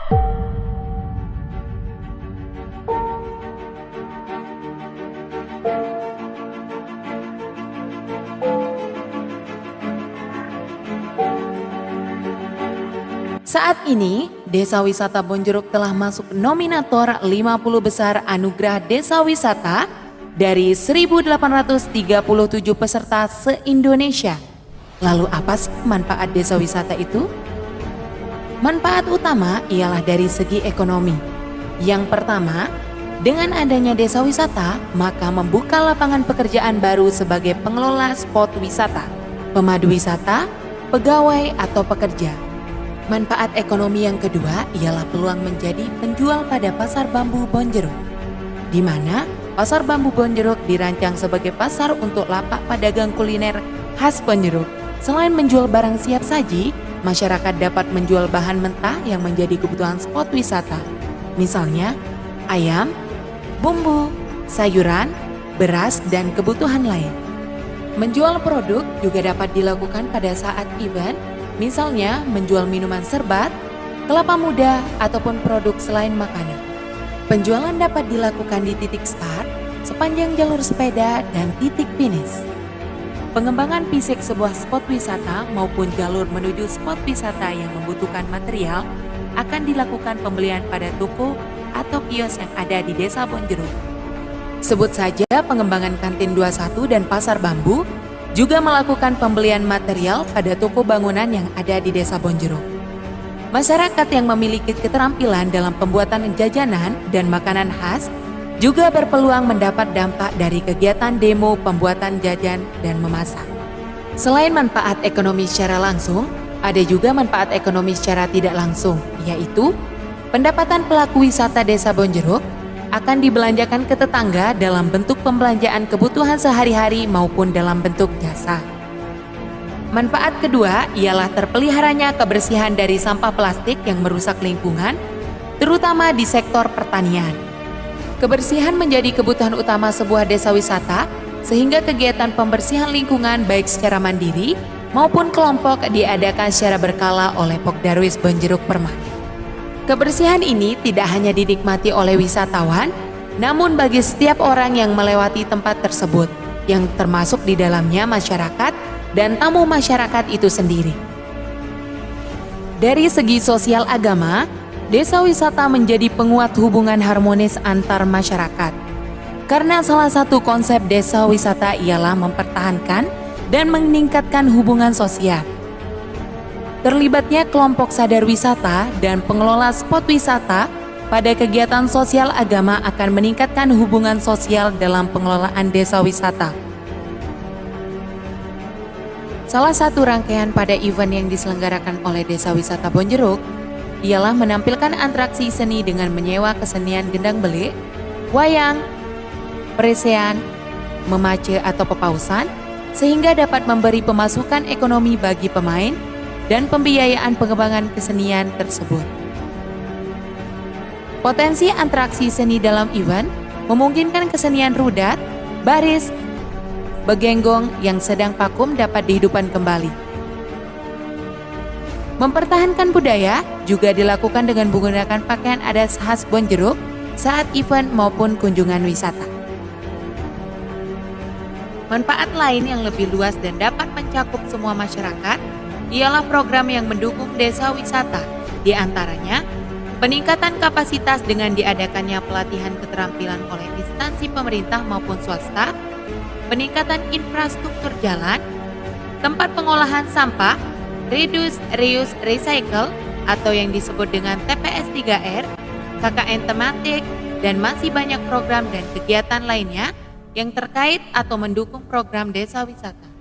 Saat ini, Desa Wisata Bonjeruk telah masuk nominator 50 besar Anugerah Desa Wisata dari 1.837 peserta se-Indonesia. Lalu apa sih manfaat desa wisata itu? Manfaat utama ialah dari segi ekonomi. Yang pertama, dengan adanya desa wisata, maka membuka lapangan pekerjaan baru sebagai pengelola spot wisata, pemandu wisata, pegawai atau pekerja. Manfaat ekonomi yang kedua ialah peluang menjadi penjual pada Pasar Bambu Bonjeruk, di mana Pasar Bambu Bonjeruk dirancang sebagai pasar untuk lapak pedagang kuliner khas Bonjeruk. Selain menjual barang siap saji, masyarakat dapat menjual bahan mentah yang menjadi kebutuhan spot wisata. Misalnya, ayam, bumbu, sayuran, beras, dan kebutuhan lain. Menjual produk juga dapat dilakukan pada saat event, misalnya menjual minuman serbat, kelapa muda, ataupun produk selain makanan. Penjualan dapat dilakukan di titik start, sepanjang jalur sepeda, dan titik finish. Pengembangan fisik sebuah spot wisata maupun jalur menuju spot wisata yang membutuhkan material akan dilakukan pembelian pada toko atau kios yang ada di Desa Bonjeruk. Sebut saja pengembangan Kantin 21 dan Pasar Bambu juga melakukan pembelian material pada toko bangunan yang ada di Desa Bonjeruk. Masyarakat yang memiliki keterampilan dalam pembuatan jajanan dan makanan khas juga berpeluang mendapat dampak dari kegiatan demo pembuatan jajan dan memasak. Selain manfaat ekonomi secara langsung, ada juga manfaat ekonomi secara tidak langsung, yaitu pendapatan pelaku wisata Desa Bonjeruk akan dibelanjakan ke tetangga dalam bentuk pembelanjaan kebutuhan sehari-hari maupun dalam bentuk jasa. Manfaat kedua ialah terpeliharanya kebersihan dari sampah plastik yang merusak lingkungan, terutama di sektor pertanian. Kebersihan menjadi kebutuhan utama sebuah desa wisata, sehingga kegiatan pembersihan lingkungan baik secara mandiri maupun kelompok diadakan secara berkala oleh Pokdarwis Bonjeruk Permai. Kebersihan ini tidak hanya dinikmati oleh wisatawan, namun bagi setiap orang yang melewati tempat tersebut, yang termasuk di dalamnya masyarakat dan tamu masyarakat itu sendiri. Dari segi sosial agama, desa wisata menjadi penguat hubungan harmonis antar masyarakat. Karena salah satu konsep desa wisata ialah mempertahankan dan meningkatkan hubungan sosial. Terlibatnya kelompok sadar wisata dan pengelola spot wisata pada kegiatan sosial agama akan meningkatkan hubungan sosial dalam pengelolaan desa wisata. Salah satu rangkaian pada event yang diselenggarakan oleh Desa Wisata Bonjeruk ialah menampilkan atraksi seni dengan menyewa kesenian gendang belik, wayang, peresean, memace atau pepausan, sehingga dapat memberi pemasukan ekonomi bagi pemain dan pembiayaan pengembangan kesenian tersebut. Potensi atraksi seni dalam event memungkinkan kesenian rudat, baris, begenggong yang sedang vakum dapat dihidupkan kembali. Mempertahankan budaya juga dilakukan dengan menggunakan pakaian adat khas Bonjeruk saat event maupun kunjungan wisata. Manfaat lain yang lebih luas dan dapat mencakup semua masyarakat ialah program yang mendukung desa wisata, di antaranya peningkatan kapasitas dengan diadakannya pelatihan keterampilan oleh instansi pemerintah maupun swasta, peningkatan infrastruktur jalan, tempat pengolahan sampah, reduce, reuse, recycle atau yang disebut dengan TPS 3R, KKN tematik, dan masih banyak program dan kegiatan lainnya yang terkait atau mendukung program desa wisata.